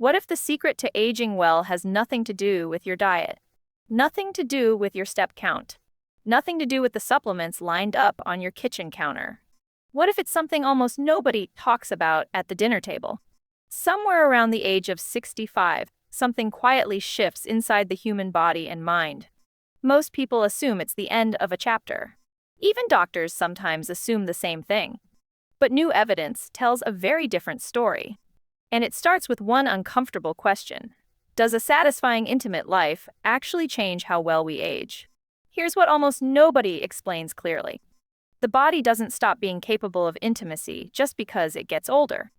What if the secret to aging well has nothing to do with your diet? Nothing to do with your step count? Nothing to do with the supplements lined up on your kitchen counter? What if it's something almost nobody talks about at the dinner table? Somewhere around the age of 65, something quietly shifts inside the human body and mind. Most people assume it's the end of a chapter. Even doctors sometimes assume the same thing. But new evidence tells a very different story. And it starts with one uncomfortable question. Does a satisfying intimate life actually change how well we age? Here's what almost nobody explains clearly. The body doesn't stop being capable of intimacy just because it gets older.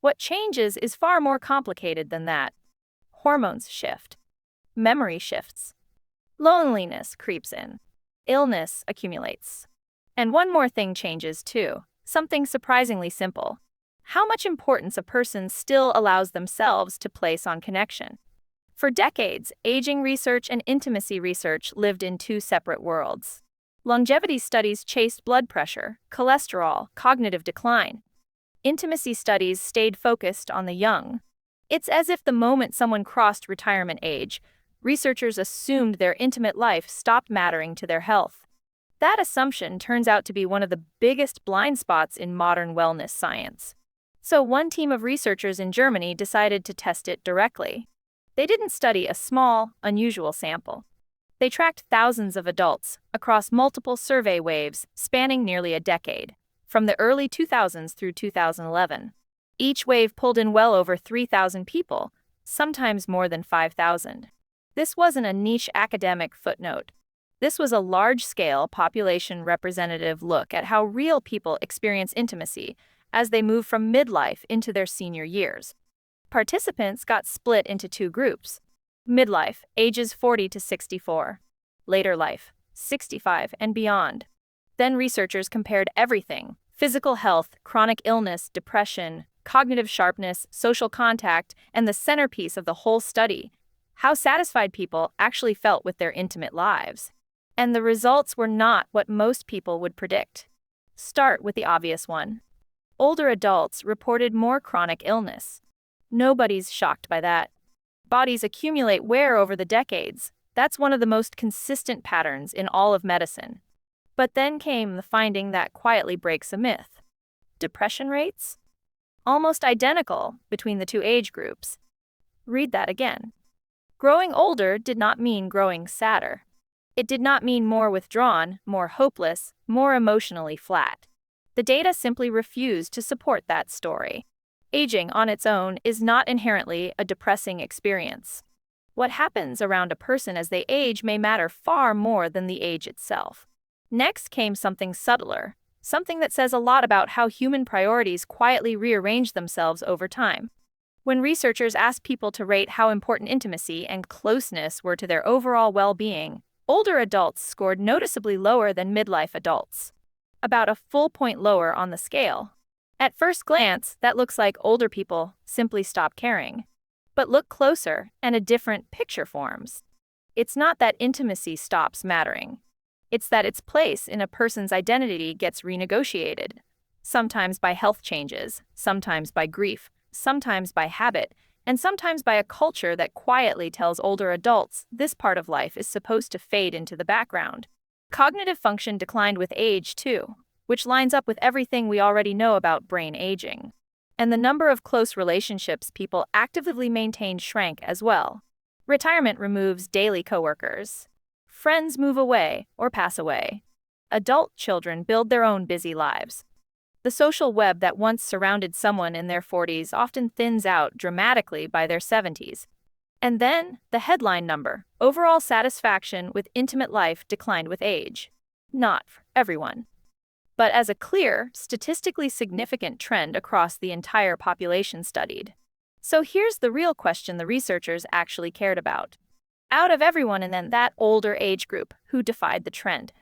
What changes is far more complicated than that. Hormones shift. Memory shifts. Loneliness creeps in. Illness accumulates. And one more thing changes too, something surprisingly simple. How much importance a person still allows themselves to place on connection. For decades, aging research and intimacy research lived in two separate worlds. Longevity studies chased blood pressure, cholesterol, cognitive decline. Intimacy studies stayed focused on the young. It's as if the moment someone crossed retirement age, researchers assumed their intimate life stopped mattering to their health. That assumption turns out to be one of the biggest blind spots in modern wellness science. So one team of researchers in Germany decided to test it directly. They didn't study a small, unusual sample. They tracked thousands of adults across multiple survey waves spanning nearly a decade, from the early 2000s through 2011. Each wave pulled in well over 3,000 people, sometimes more than 5,000. This wasn't a niche academic footnote. This was a large-scale, population representative look at how real people experience intimacy as they move from midlife into their senior years. Participants got split into two groups. Midlife, ages 40 to 64. Later life, 65 and beyond. Then researchers compared everything: physical health, chronic illness, depression, cognitive sharpness, social contact, and the centerpiece of the whole study, how satisfied people actually felt with their intimate lives. And the results were not what most people would predict. Start with the obvious one. Older adults reported more chronic illness. Nobody's shocked by that. Bodies accumulate wear over the decades. That's one of the most consistent patterns in all of medicine. But then came the finding that quietly breaks a myth. Depression rates? Almost identical between the two age groups. Read that again. Growing older did not mean growing sadder. It did not mean more withdrawn, more hopeless, more emotionally flat. The data simply refused to support that story. Aging on its own is not inherently a depressing experience. What happens around a person as they age may matter far more than the age itself. Next came something subtler, something that says a lot about how human priorities quietly rearrange themselves over time. When researchers asked people to rate how important intimacy and closeness were to their overall well-being, older adults scored noticeably lower than midlife adults. About a full point lower on the scale. At first glance, that looks like older people simply stop caring. But look closer, and a different picture forms. It's not that intimacy stops mattering. It's that its place in a person's identity gets renegotiated. Sometimes by health changes, sometimes by grief, sometimes by habit, and sometimes by a culture that quietly tells older adults this part of life is supposed to fade into the background. Cognitive function declined with age, too, which lines up with everything we already know about brain aging. And the number of close relationships people actively maintained shrank as well. Retirement removes daily coworkers. Friends move away or pass away. Adult children build their own busy lives. The social web that once surrounded someone in their 40s often thins out dramatically by their 70s. And then, the headline number, overall satisfaction with intimate life declined with age. Not for everyone, but as a clear, statistically significant trend across the entire population studied. So here's the real question the researchers actually cared about. Out of everyone in that older age group, who defied the trend?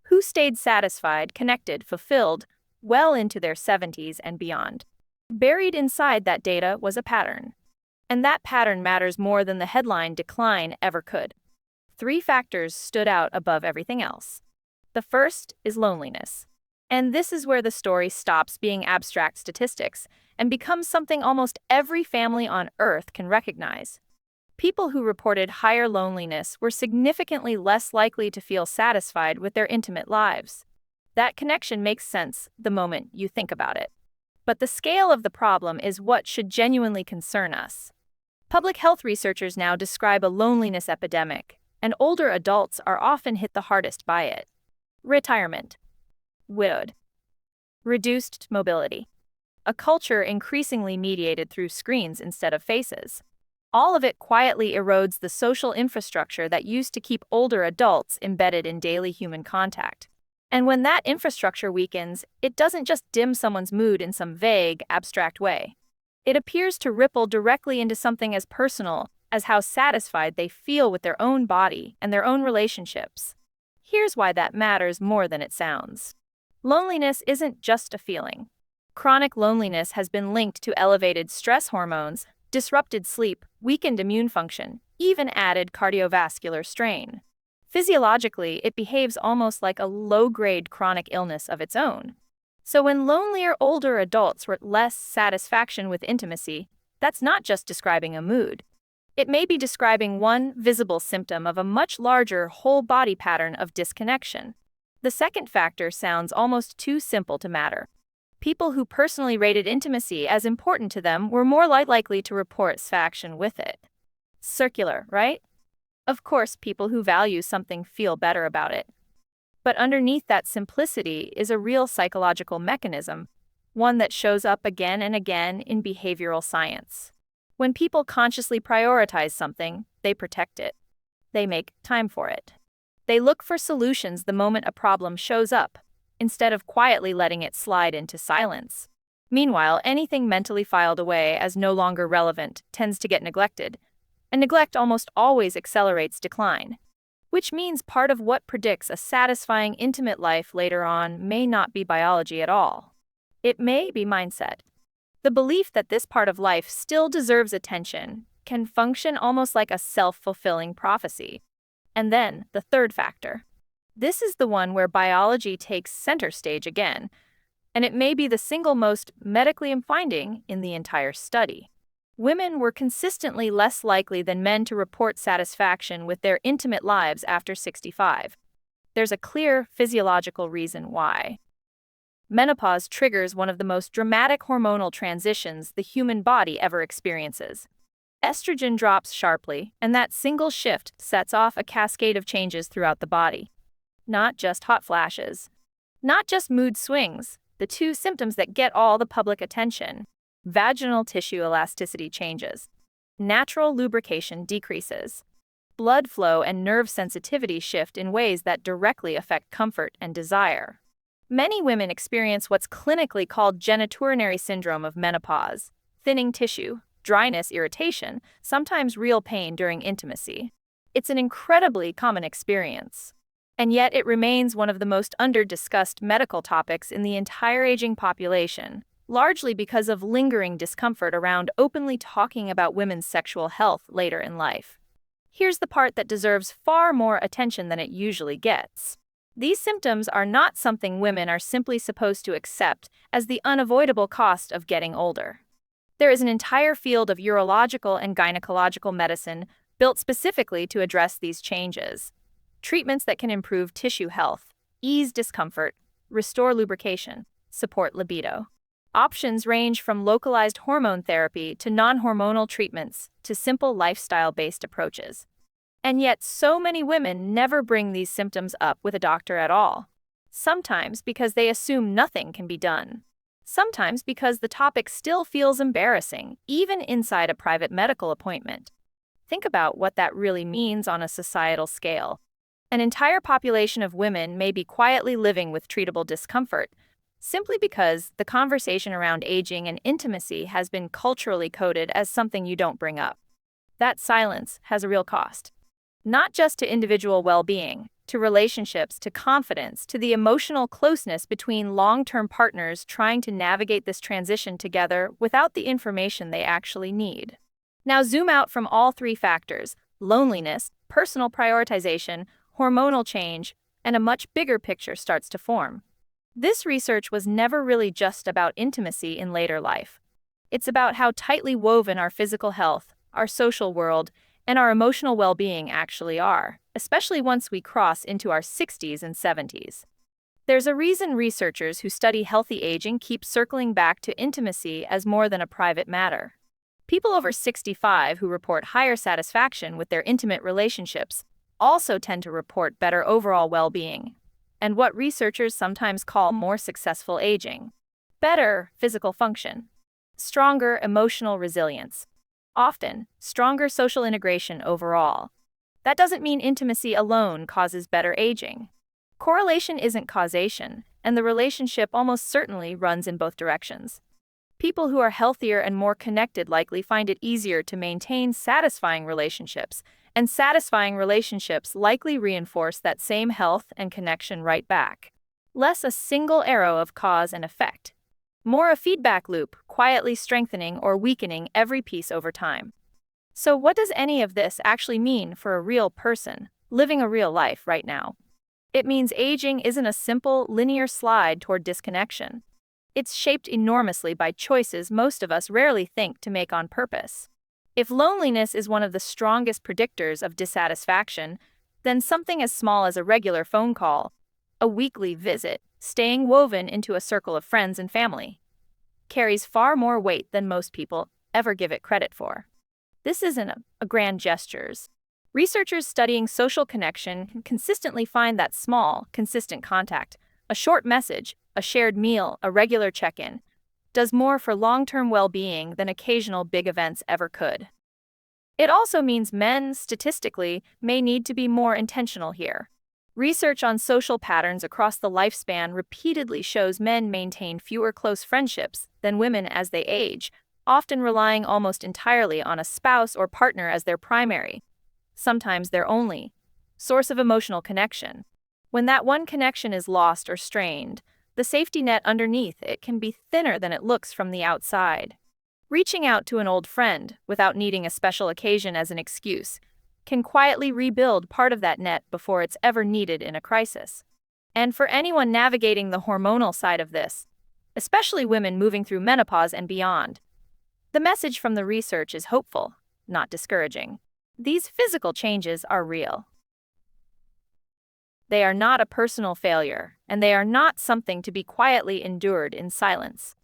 Who stayed satisfied, connected, fulfilled, well into their 70s and beyond? Buried inside that data was a pattern. And that pattern matters more than the headline decline ever could. 3 factors stood out above everything else. The first is loneliness. And this is where the story stops being abstract statistics and becomes something almost every family on Earth can recognize. People who reported higher loneliness were significantly less likely to feel satisfied with their intimate lives. That connection makes sense the moment you think about it. But the scale of the problem is what should genuinely concern us. Public health researchers now describe a loneliness epidemic, and older adults are often hit the hardest by it. Retirement. Widowed. Reduced mobility. A culture increasingly mediated through screens instead of faces. All of it quietly erodes the social infrastructure that used to keep older adults embedded in daily human contact. And when that infrastructure weakens, it doesn't just dim someone's mood in some vague, abstract way. It appears to ripple directly into something as personal as how satisfied they feel with their own body and their own relationships. Here's why that matters more than it sounds. Loneliness isn't just a feeling. Chronic loneliness has been linked to elevated stress hormones, disrupted sleep, weakened immune function, even added cardiovascular strain. Physiologically, it behaves almost like a low-grade chronic illness of its own. So when lonelier older adults report less satisfaction with intimacy, that's not just describing a mood. It may be describing one visible symptom of a much larger whole-body pattern of disconnection. The second factor sounds almost too simple to matter. People who personally rated intimacy as important to them were more likely to report satisfaction with it. Circular, right? Of course, people who value something feel better about it. But underneath that simplicity is a real psychological mechanism, one that shows up again and again in behavioral science. When people consciously prioritize something, they protect it. They make time for it. They look for solutions the moment a problem shows up, instead of quietly letting it slide into silence. Meanwhile, anything mentally filed away as no longer relevant tends to get neglected, and neglect almost always accelerates decline. Which means part of what predicts a satisfying intimate life later on may not be biology at all. It may be mindset. The belief that this part of life still deserves attention can function almost like a self-fulfilling prophecy. And then, the third factor. This is the one where biology takes center stage again, and it may be the single most medically finding in the entire study. Women were consistently less likely than men to report satisfaction with their intimate lives after 65. There's a clear physiological reason why. Menopause triggers one of the most dramatic hormonal transitions the human body ever experiences. Estrogen drops sharply, and that single shift sets off a cascade of changes throughout the body. Not just hot flashes. Not just mood swings, the two symptoms that get all the public attention. Vaginal tissue elasticity changes. Natural lubrication decreases. Blood flow and nerve sensitivity shift in ways that directly affect comfort and desire. Many women experience what's clinically called genitourinary syndrome of menopause, thinning tissue, dryness, irritation, sometimes real pain during intimacy. It's an incredibly common experience. And yet it remains one of the most under-discussed medical topics in the entire aging population, largely because of lingering discomfort around openly talking about women's sexual health later in life. Here's the part that deserves far more attention than it usually gets. These symptoms are not something women are simply supposed to accept as the unavoidable cost of getting older. There is an entire field of urological and gynecological medicine built specifically to address these changes. Treatments that can improve tissue health, ease discomfort, restore lubrication, support libido. Options range from localized hormone therapy to non-hormonal treatments to simple lifestyle-based approaches. And yet, so many women never bring these symptoms up with a doctor at all. Sometimes because they assume nothing can be done. Sometimes because the topic still feels embarrassing, even inside a private medical appointment. Think about what that really means on a societal scale. An entire population of women may be quietly living with treatable discomfort, simply because the conversation around aging and intimacy has been culturally coded as something you don't bring up. That silence has a real cost. Not just to individual well-being, to relationships, to confidence, to the emotional closeness between long-term partners trying to navigate this transition together without the information they actually need. Now zoom out from all three factors: loneliness, personal prioritization, hormonal change, and a much bigger picture starts to form. This research was never really just about intimacy in later life. It's about how tightly woven our physical health, our social world, and our emotional well-being actually are, especially once we cross into our 60s and 70s. There's a reason researchers who study healthy aging keep circling back to intimacy as more than a private matter. People over 65 who report higher satisfaction with their intimate relationships also tend to report better overall well-being, and what researchers sometimes call more successful aging. Better physical function, stronger emotional resilience, often stronger social integration overall. That doesn't mean intimacy alone causes better aging. Correlation isn't causation, and the relationship almost certainly runs in both directions. People who are healthier and more connected likely find it easier to maintain satisfying relationships, and satisfying relationships likely reinforce that same health and connection right back. Less a single arrow of cause and effect. More a feedback loop, quietly strengthening or weakening every piece over time. So what does any of this actually mean for a real person, living a real life right now? It means aging isn't a simple, linear slide toward disconnection. It's shaped enormously by choices most of us rarely think to make on purpose. If loneliness is one of the strongest predictors of dissatisfaction, then something as small as a regular phone call, a weekly visit, staying woven into a circle of friends and family, carries far more weight than most people ever give it credit for. This isn't a grand gestures. Researchers studying social connection consistently find that small, consistent contact, a short message, a shared meal, a regular check-in, does more for long-term well-being than occasional big events ever could. It also means men, statistically, may need to be more intentional here. Research on social patterns across the lifespan repeatedly shows men maintain fewer close friendships than women as they age, often relying almost entirely on a spouse or partner as their primary, sometimes their only, source of emotional connection. When that one connection is lost or strained, the safety net underneath it can be thinner than it looks from the outside. Reaching out to an old friend, without needing a special occasion as an excuse, can quietly rebuild part of that net before it's ever needed in a crisis. And for anyone navigating the hormonal side of this, especially women moving through menopause and beyond, the message from the research is hopeful, not discouraging. These physical changes are real. They are not a personal failure, and they are not something to be quietly endured in silence.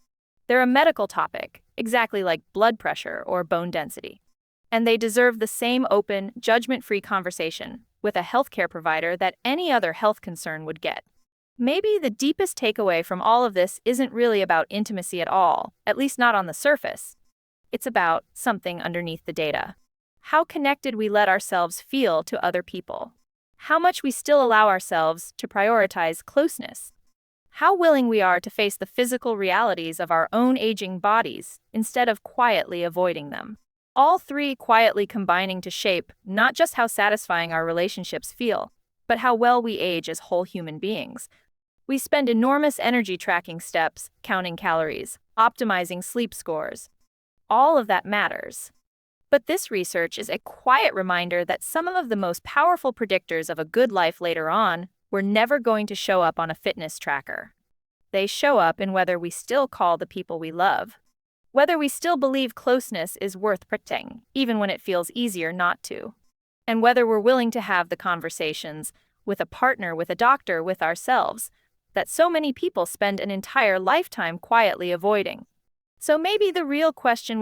They're a medical topic, exactly like blood pressure or bone density. And they deserve the same open, judgment-free conversation with a healthcare provider that any other health concern would get. Maybe the deepest takeaway from all of this isn't really about intimacy at all, at least not on the surface. It's about something underneath the data. How connected we let ourselves feel to other people. How much we still allow ourselves to prioritize closeness. How willing we are to face the physical realities of our own aging bodies instead of quietly avoiding them. All three quietly combining to shape not just how satisfying our relationships feel, but how well we age as whole human beings. We spend enormous energy tracking steps, counting calories, optimizing sleep scores. All of that matters. But this research is a quiet reminder that some of the most powerful predictors of a good life later on were never going to show up on a fitness tracker. They show up in whether we still call the people we love, whether we still believe closeness is worth protecting, even when it feels easier not to, and whether we're willing to have the conversations with a partner, with a doctor, with ourselves, that so many people spend an entire lifetime quietly avoiding. So maybe the real question